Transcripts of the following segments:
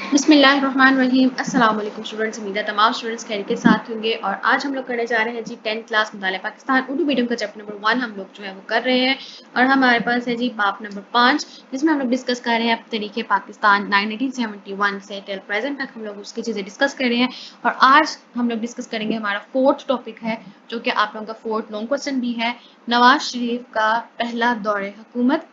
बिस्मिल्लाहिर्रहमानिर्रहीम। अस्सलाम वालेकुम स्टूडेंट्स। उम्मीद है तमाम स्टूडेंट्स खैर के साथ होंगे। और आज हम लोग करने जा रहे हैं जी 10th क्लास मुतालिया पाकिस्तान उर्दू मीडियम का चैप्टर नंबर 1 हम लोग जो है वो कर रहे हैं। और हमारे पास है जी बाप नंबर 5, जिसमें हम लोग डिस्कस कर रहे हैं तरीके पाकिस्तान 1971 से टिल प्रेजेंट तक हम लोग उसकी चीज़ें डिस्कस कर रहे हैं। और आज हम लोग डिस्कस करेंगे हमारा 4th टॉपिक है, जो कि आप लोगों का 4th लॉन्ग क्वेश्चन भी है, नवाज शरीफ का पहला दौरे हुकूमत।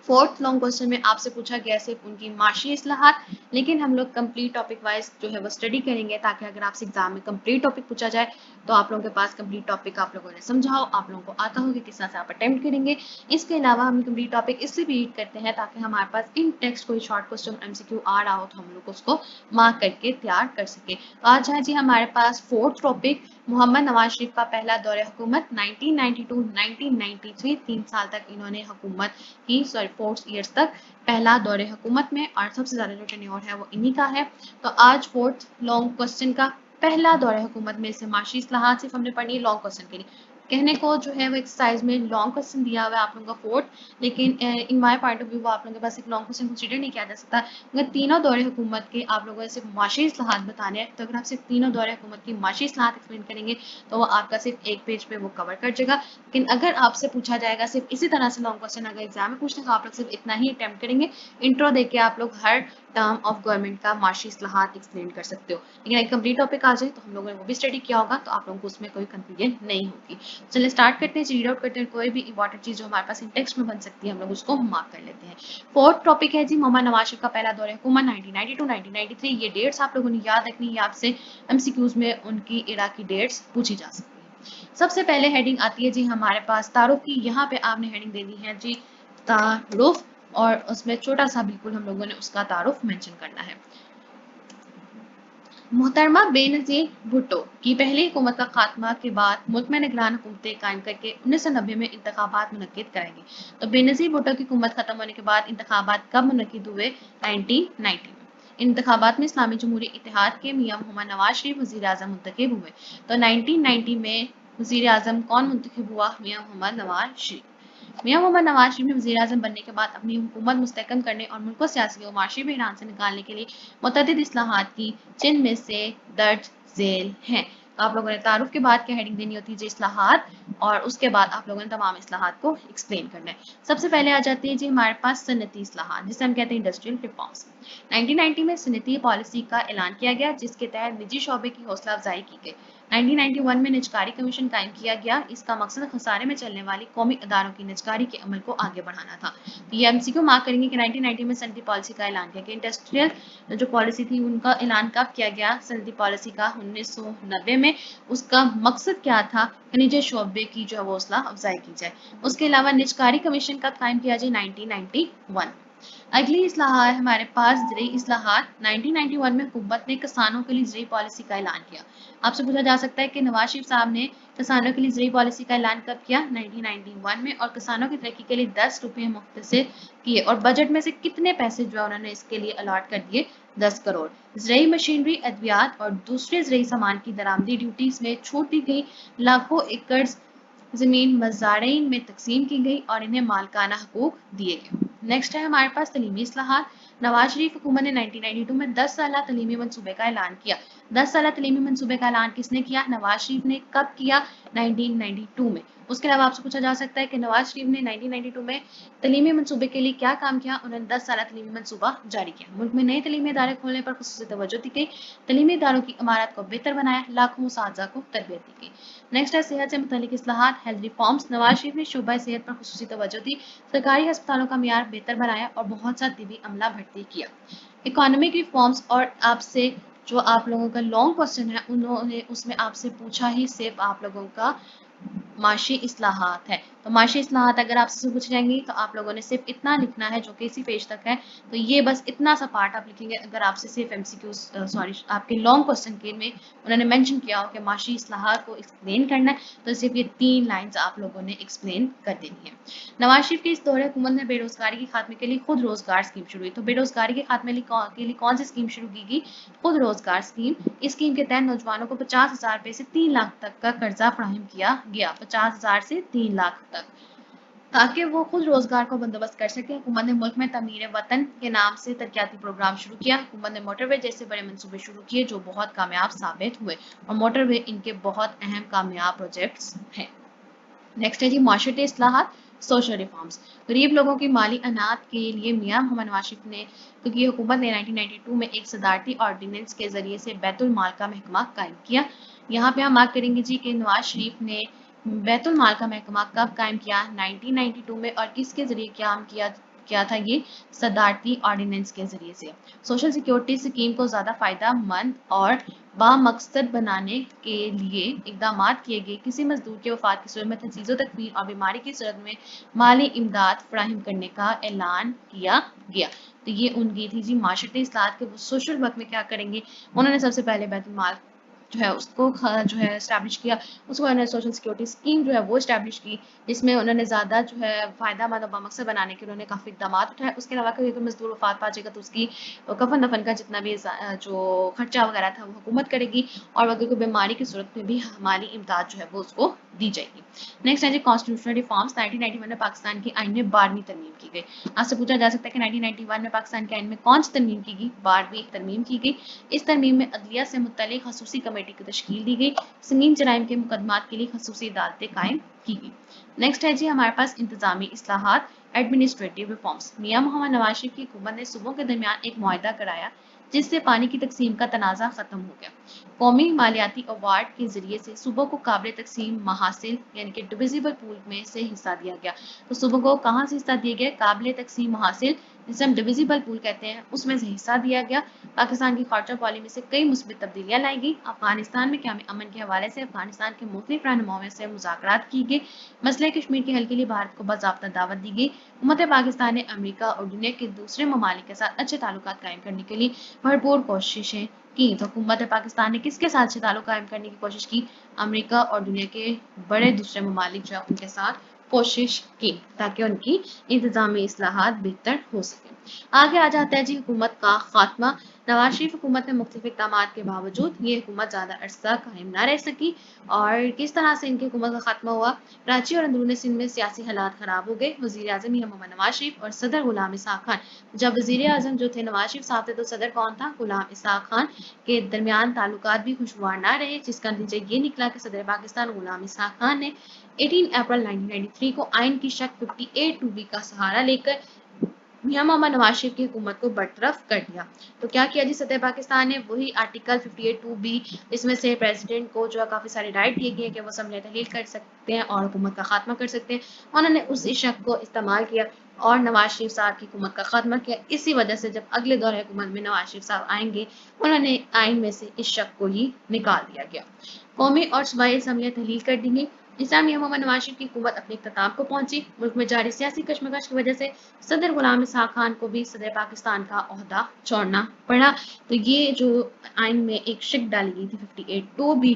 4th लॉन्ग क्वेश्चन में आपसे पूछा गया सिर्फ उनकी माशी इस्लाहात, लेकिन हम लोग कंप्लीट टॉपिक वाइज जो है वो स्टडी करेंगे, ताकि अगर आपसे एग्जाम में कंप्लीट टॉपिक पूछा जाए तो आप लोगों के पास कंप्लीट टॉपिक आप लोगों ने समझा हो, आप लोगों को आता हो कि किस तरह से आप अटेम्प्ट करेंगे। इसके अलावा हम कंप्लीट टॉपिक इसलिए भी रीड करते हैं ताकि हमारे पास इन टेक्स्ट कोई शॉर्ट क्वेश्चन एमसीक्यू आ रहा हो तो हम लोग उसको मार्क करके तैयार कर सके। तो आज है जी हमारे पास 4th टॉपिक, मोहम्मद नवाज शरीफ का पहला दौरे हुकूमत 1992-1993। 3 साल तक इन्होंने हुकूमत की, सॉरी 4 इयर्स तक पहला दौरे हुकूमत में, और सबसे ज़्यादा जो टेन्योर है वो इन्हीं का है। तो आज 4th लॉन्ग क्वेश्चन का पहला दौरे हुकूमत में से माशी इस्लाहात सिर्फ हमने पढ़नी है लॉन्ग क्वेश्चन के लिए। कहने को जो है वो एक्सरसाइज में लॉन्ग क्वेश्चन दिया हुआ है आप लोगों का 4th, लेकिन in my point of view वो आप लोगों के पास एक लॉन्ग क्वेश्चन कंसीडर नहीं किया जा सकता। अगर तीनों दौरे हुकूमत के आप लोगों ने सिर्फ माशी इस्लाहात बताने हैं, तो अगर आप सिर्फ तीनों दौरे हुकूमत की माशी इस्लाहात एक्सप्लेन करेंगे तो वो आपका सिर्फ एक पेज पे वो कवर कर जाएगा। लेकिन अगर आपसे पूछा जाएगा सिर्फ इसी तरह से लॉन्ग क्वेश्चन अगर एग्जाम में पूछने, तो आप लोग सिर्फ इतना ही अटेम्प्ट करेंगे, इंट्रो देके आप लोग हर टर्म ऑफ गवर्नमेंट का माशी इस्लाहात एक्सप्लेन कर सकते हो। लेकिन अगर कंप्लीट टॉपिक आ जाए तो हम लोगों ने वो भी स्टडी किया होगा, तो आप लोगों को उसमें कोई कंफ्यूजन नहीं होगी। चलिए स्टार्ट करते हैं, रीड आउट करते हैं। कोई भी इंपॉर्टेंट चीज जो हमारे पास इन टेक्स्ट में बन सकती है हम लोग उसको मार्क कर लेते हैं। 4th टॉपिक है जी मोहम्मद नवाज शरीफ का पहला दौरा हुकूमत 1992-1993। ये डेट्स आप लोगों ने याद रखनी है, आपसे एमसीक्यूज में उनकी इरा की डेट्स पूछी जा सकती है। सबसे पहले हेडिंग आती है जी हमारे पास तारुफ की। यहाँ पे आपने हेडिंग दे दी है जी तारुफ, और उसमें छोटा सा बिल्कुल हम लोगों ने उसका तारुफ मेंशन करना है। मोहतरमा बेनज़ीर भुट्टो की पहली हुकूमत का खात्मा के बाद मुल्क में निगरान हुकूमतें कायम करके 1990 में इंतखाबात मुनक्किद कराएंगी। तो बेनज़ीर भुट्टो की हुकूमत खत्म होने के बाद इंतखाबात कब मुनक्किद हुए? 1990 में। इंतखाबात में इस्लामी जमहूरी इत्तेहाद के मियां मोहम्मद नवाज शरीफ वजीर आजम मुंतखब हुए। तो 1990 में वजीर आजम कौन मुंतखब हुआ? मियां मोहम्मद नवाज शरीफ। मियां मोहम्मद नवाज शरीफ ने वज़ीर आज़म बनने के बाद अपनी हुकूमत मुस्तहकम करने और मुल्क को सियासी और माशी बहरान से निकालने के लिए मुतअद्दिद इस्लाहात की, जिन में से दर्ज झेल हैं। तो आप लोगों ने तारुफ के बाद क्या हेडिंग देनी होती है जी? इस्लाहात। और उसके बाद आप लोगों ने तमाम इस्लाहात को एक्सप्लेन करना है। सबसे पहले आ जाती है जी हमारे पास सनती इस्लाहात, जिसे हम कहते हैं इंडस्ट्रियल रिफॉर्म्स। 1990 में सनती पॉलिसी का ऐलान किया गया, जिसके तहत निजी शोबे की हौसला अफजाई की गई। 1991 में निजकारी कमीशन कायम किया गया। इसका मकसद खसारे में चलने वाली कौमी अदारों की निजकारी के अमल को आगे बढ़ाना था। तो ये एमसीक्यू मार्क करेंगे कि 1990 में सनती पॉलिसी का ऐलान किया गया। इंडस्ट्रियल जो पॉलिसी थी उनका ऐलान कब किया गया? सनती पॉलिसी का 1990 में। उसका मकसद क्या था? खनिज शोबे की जो हौसला अफजाई की जाए। उसके अलावा निजकारी कमीशन कब कायम किया जाए? 1991। अगली इस्लाहात हमारे पास ज़रई इस्लाहात। 1991 में हुकूमत ने किसानों के लिए ज़रई पॉलिसी का ऐलान किया। आपसे पूछा जा सकता है कि नवाज शरीफ साहब ने किसानों के लिए ज़रई पॉलिसी का ऐलान कब किया? 1991 में। और किसानों की तरक्की के लिए 10 रुपये मुख्तसर किए, और बजट में से कितने पैसे जो है उन्होंने इसके लिए अलॉट कर दिए? 10 करोड़। ज़रई मशीनरी, अद्वियात और दूसरे ज़रई सामान की दरामदी ड्यूटीज में छूट दी गई। लाखों एकड़ जमीन मज़ारीन में तकसीम की गई और इन्हें मालकाना हकूक दिए गए। नेक्स्ट है हमारे पास तलीमी इस्लाहात। नवाज शरीफ हुकूमत ने 1992 में 10 साला तलीमी मनसूबे का ऐलान किया। 10 साला तलीमी मनसूबे का ऐलान किसने किया? नवाज शरीफ ने। कब किया? 1992 में। उसके अलावा आपसे पूछा जा सकता है कि नवाज शरीफ ने 1992 में तलीमी मनसूबे के लिए क्या काम किया? उन्होंने 10 साला तलीमी मनसूबा जारी किया। मुल्क में नए तलीमी इदारे खोलने पर खुसूसी तवज्जो दी गई। तलीमी इदारों की इमारत को बेहतर बनाया। लाखों उस्ताज़ा को तरबियत दी गई। नेक्स्ट है सेहत से मुतालिक इस्लाहात, हेल्थ रिफॉर्म्स। नवाज शरीफ ने शोबा सेहत पर खुसूसी तवज्जो दी, सरकारी अस्पतालों का मियार बेहतर बनाया और बहुत सा तिबी अमला भर्ती किया। Economic reforms. और आपसे जो आप लोगों का लॉन्ग क्वेश्चन है उन्होंने उसमें आपसे पूछा ही सिर्फ आप लोगों का माशी इस्लाहात है। तो माशी इस्लाहात अगर आपसे पूछ जाएंगी तो आप लोगों ने सिर्फ इतना लिखना है, जो कि इसी पेज तक है। तो ये बस इतना सा पार्ट आप लिखेंगे। अगर आपसे सिर्फ एमसीक्यू सॉरी आपके लॉन्ग क्वेश्चन के में उन्होंने मेंशन किया हो कि माशी इस्लाहात को एक्सप्लेन करना है, तो सिर्फ ये 3 लाइंस आप लोगों ने एक्सप्लेन कर देनी है। नवाज शरीफ के इस दौरे हुकूमत में बेरोजगारी के खात्मे के लिए खुद रोजगार स्कीम शुरू हुई। तो बेरोजगारी के खात्मे के लिए कौन सी स्कीम शुरू की गई? खुद रोजगार स्कीम। इस स्कीम के तहत नौजवानों को 50,000 रुपए से 3 लाख तक का कर्जा फराहम किया गया। 50,000 से 3 लाख तक। تاکہ وہ خود روزگار کو بندوبست کر سکے، حکومت نے ملک میں تعمیر وطن کے نام سے ترقیاتی پروگرام شروع کیا۔ حکومت نے موٹر وے جیسے بڑے منصوبے شروع کیے جو بہت کامیاب ثابت ہوئے، اور موٹر وے ان کے بہت اہم کامیاب پروجیکٹس ہیں۔ نیکسٹ ہے جی معاشرتی اصلاحات، سوشل ریفارمز۔ غریب لوگوں کی مالی انعام کے لیے میاں محمد نواز شریف نے، کیونکہ حکومت نے 1992 میں ایک صدارتی آرڈیننس کے ذریعے سے بیت المال کا محکمہ قائم کیا۔ یہاں پہ ہم مارک کریں گے جی کہ نواز شریف نے بیت المال کا محکمہ کب قائم کیا، 1992 میں، اور کس کے ذریعے قیام کیا تھا، یہ صدارتی آرڈیننس کے ذریعے سے۔ سوشل سیکیورٹی اسکیم کو زیادہ فائدہ مند اور بامقصد بنانے کے لیے اقدامات کیے گئے۔ کسی مزدور کے وفات کی صورت میں تجہیز و تکفین اور بیماری کی صورت میں مالی امداد فراہم کرنے کا اعلان کیا گیا۔ تو یہ ان کی تھی جی معاشرتی اصلاحات کے وہ سوشل ورک میں کیا کریں گے۔ انہوں نے سب سے پہلے بیت المال جو ہے اس کو جو ہے اسٹیبلش کیا، اس کو انہوں نے سوشل سیکیورٹی اسکیم جو ہے وہ اسٹیبلش کی، جس میں انہوں نے زیادہ جو ہے فائدہ مند اور بامقصد بنانے کے انہوں نے کافی اقدامات اٹھائے۔ اس کے علاوہ کوئی مزدور وفات پا جائے گا تو اس کی کفن دفن کا جتنا بھی جو خرچہ وغیرہ تھا وہ حکومت کرے گی، اور اگر کوئی بیماری کی صورت میں بھی مالی امداد جو ہے وہ اس کو دی جائے گی۔ نیکسٹ ہے جی کانسٹیٹیوشنل ریفارمز۔ 1991 میں پاکستان کے آئین میں 12ویں ترمیم کی گئی۔ آپ سے پوچھا جا سکتا ہے کہ 1991 میں پاکستان کے آئین میں کون سی ترمیم کی گئی؟ 12ویں ترمیم کی گئی۔ اس ترمیم میں عدلیہ سے متعلق خصوصی کمیٹی کی تشکیل دی گئی۔ سنگین جرائم کے مقدمات کے لیے خصوصی عدالتیں قائم کی گئی۔ نیکسٹ ہے جی ہمارے پاس انتظامی اصلاحات، ایڈمنسٹریٹو ریفارمز۔ میاں محمد نواز شریف کی حکومت نے صوبوں کے درمیان ایک معاہدہ کرایا جس سے پانی کی تقسیم کا تنازع ختم ہو گیا۔ قومی مالیاتی ایوارڈ کے ذریعے سے صوبوں کو قابل تقسیم محاصل یعنی کہ ڈویزیبل پول میں سے حصہ دیا گیا۔ تو صوبوں کو کہاں سے حصہ دیا گیا؟ قابل تقسیم محاصل، جسے ہم ڈویزیبل پول کہتے ہیں، اس میں سے حصہ دیا گیا۔ پاکستان کی خارجہ پالیسی میں سے کئی مثبت تبدیلیاں لائی گئی۔ افغانستان میں قیام امن کے حوالے سے افغانستان کے مختلف رہنماؤں سے مذاکرات کی گئے۔ مسئلہ کشمیر کے حل کے لیے بھارت کو باضابطہ دعوت دی گئی۔ حکومت پاکستان نے امریکہ اور دنیا کے دوسرے ممالک کے ساتھ اچھے تعلقات قائم کرنے کے لیے بھرپور کوششیں کی۔ تو حکومت پاکستان نے کس کے ساتھ اچھے تعلق قائم کرنے کی کوشش کی؟ امریکہ اور دنیا کے بڑے دوسرے ممالک جو ہے ان کے ساتھ کوشش کی، تاکہ ان کی انتظامی اصلاحات بہتر ہو سکے۔ آگے آ جاتا ہے جی حکومت کا خاتمہ۔ نواز شریف حکومت میں مختلف اقدامات کے باوجود یہ حکومت زیادہ عرصہ قائم نہ رہ سکی، اور کس طرح سے ان کی حکومت کا خاتمہ ہوا؟ کراچی اور اندرون سندھ میں سیاسی حالات خراب ہو گئے۔ وزیر اعظم محمد نواز شریف اور صدر غلام اسحاق خان، جب وزیر اعظم جو تھے نواز شریف صاحب تھے تو صدر کون تھا؟ غلام اسحاق خان، کے درمیان تعلقات بھی خوشگوار نہ رہے، جس کا نتیجہ یہ نکلا کہ صدر پاکستان غلام اسحاق خان نے 18 اپریل 1993 کو آئین کی شق 58(2)B کا سہارا لے کر میاں محمد نواز شریف کی حکومت کو برطرف کر دیا۔ تو کیا کیا جی صدر پاکستان نے؟ وہی آرٹیکل 58(2)B، اس میں سے پریزیڈنٹ کو جو ہے کافی سارے رائٹ دیے گئے کہ وہ اسمبلی تحلیل کر سکتے ہیں اور حکومت کا خاتمہ کر سکتے ہیں۔ انہوں نے اس شق کو استعمال کیا اور نواز شریف صاحب کی حکومت کا خاتمہ کیا۔ اسی وجہ سے جب اگلے دور حکومت میں نواز شریف صاحب آئیں گے، انہوں نے آئین میں سے اس شق کو ہی نکال دیا گیا۔ قومی اور صوبائی اسمبلیاں تحلیل کر دی گئی۔ اس طرح میاں محمد نواز شریف کی حکومت اپنے اختتام کو پہنچی۔ ملک میں جاری سیاسی کشمکش کی وجہ سے صدر غلام اسحاق خان کو بھی صدر پاکستان کا عہدہ چھوڑنا پڑا۔ تو یہ جو آئین میں ایک شق ڈالی گئی تھی 58(2)B،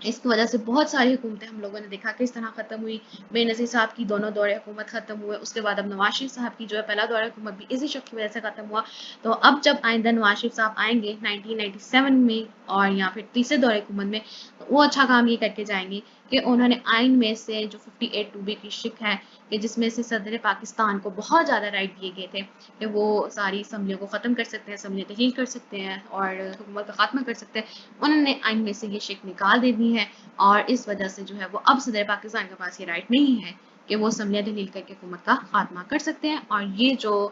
اس کی وجہ سے بہت ساری حکومتیں ہم لوگوں نے دیکھا کس طرح ختم ہوئی۔ بے نظیر صاحب کی دونوں دور حکومت ختم ہوئے، اس کے بعد اب نواز شریف صاحب کی جو ہے پہلا دور حکومت بھی اسی شق کی وجہ سے ختم ہوا۔ تو اب جب آئندہ نواز شریف صاحب آئیں گے 1997 میں اور یا پھر تیسرے دور حکومت میں، تو وہ اچھا کام یہ کر کے جائیں گے کہ انہوں نے آئین میں سے جو 58(2)B کی شق ہے کہ جس میں سے صدر پاکستان کو بہت زیادہ رائٹ دیے گئے تھے کہ وہ ساری اسمبلیوں کو ختم کر سکتے ہیں، اسمبلی تحلیل کر سکتے ہیں اور حکومت کا خاتمہ کر سکتے ہیں، انہوں نے آئین میں سے یہ شق نکال دے دی ہے، اور اس وجہ سے جو ہے وہ اب صدر پاکستان کے پاس یہ رائٹ نہیں ہے کہ وہ اسمبلیاں تحلیل کر کے حکومت کا خاتمہ کر سکتے ہیں۔ اور یہ جو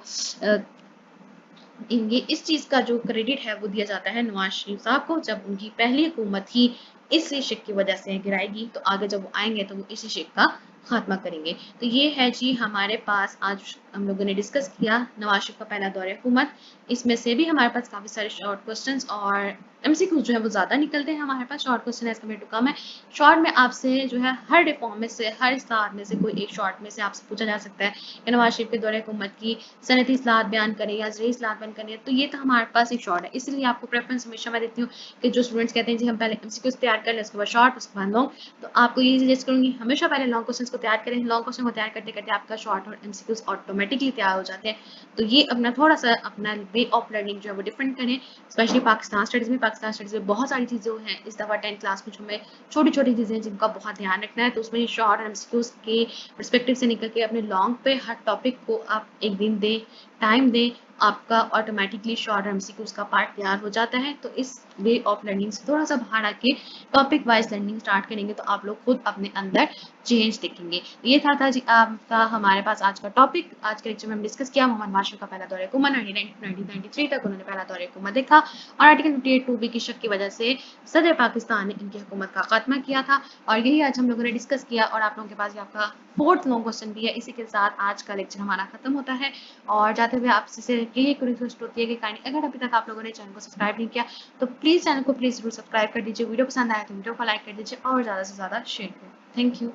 اس چیز کا جو کریڈٹ ہے وہ دیا جاتا ہے نواز شریف صاحب کو، جب ان کی پہلی حکومت ہی اسی شق کی وجہ سے گرائے گی، تو آگے جب وہ آئیں گے تو وہ اسی شق کا خاتمہ کریں گے۔ تو یہ ہے جی ہمارے پاس آج ہم لوگوں نے ڈسکس کیا نواز شریف کا پہلا دور حکومت۔ اس میں سے بھی ہمارے پاس کافی سارے شارٹ کوسچنز اور MCQ جو ہے وہ زیادہ نکلتے ہیں، ہمارے پاس short question as compare to کم ہے۔ شارٹ میں آپ سے جو ہے ہر ریفارم میں سے، ہر اصلاحات میں سے کوئی ایک شارٹ میں سے آپ سے پوچھا جا سکتا ہے کہ نواز شریف کے دور حکومت کی صنعتی اصلاحات بیان کریں یا زرعی اصلاحات بیان کریں، تو یہ تو ہمارے پاس ایک شارٹ ہے۔ اس لیے آپ کو پریفرنس ہمیشہ میں دیتی ہوں کہ جو اسٹوڈنٹس کہتے ہیں جی ہم پہلے MCQs تیار کر لیں، اس کے بعد شارٹ، اس کے بعد لانگ، تو آپ کو یہ سجیسٹ کروں گی ہمیشہ پہلے لانگ کوسچنس क्वेश्चंस को तैयार करें, लॉन्ग क्वेश्चन को तैयार करते करते आपका शॉर्ट और एमसीक्यूज ऑटोमेटिकली तैयार हो जाते हैं। तो ये अपना थोड़ा सा अपना वे ऑफ लर्निंग जो है वो डिफरेंट करें, स्पेशली पाकिस्तान स्टडीज़ में बहुत सारी चीज़ें हैं इस दफ़ा 10th क्लास में जो हमें छोटी छोटी चीज़ें हैं जिनका बहुत ध्यान रखना है। तो उसमें शॉर्ट और एमसीक्यूज के परस्पेक्टिव से निकल के अपने लॉन्ग पे हर टॉपिक को आप एक दिन दें, टाइम दें, आपका ऑटोमेटिकली शॉर्ट एमसीक्यूज का पार्ट तैयार हो जाता है। तो इस वे ऑफ लर्निंग से थोड़ा सा बाहर आके टॉपिक वाइज लर्निंग स्टार्ट करेंगे तो आप लोग खुद अपने अंदर चेंज देखेंगे। ये था जी आपका हमारे पास आज का टॉपिक। आज के लेक्चर में हम डिस्कस किया मोहम्मद वाशिम का पहला दौरे हुकूमत 1993 तक उन्होंने पहला दौरे हुकूमत देखा और आर्टिकल 58(2)B की शक की वजह से सदर पाकिस्तान ने इनकी हुकूमत का खात्मा किया था। और यही आज हम लोगों ने डिस्कस किया और आप लोगों के पास आपका फोर्थ लॉन्ग क्वेश्चन भी है। इसी के साथ आज का लेक्चर हमारा खत्म होता है और जाते हुए आपसे यही एक रिक्वेस्ट होती है कि काइंडली अगर अभी तक आप लोगों ने चैनल को सब्सक्राइब नहीं किया तो प्लीज़ चैनल को प्लीज़ जरूर सब्सक्राइब कर दीजिए। वीडियो पसंद आया तो वीडियो को लाइक कर दीजिए और ज़्यादा से ज़्यादा शेयर करें। Thank you.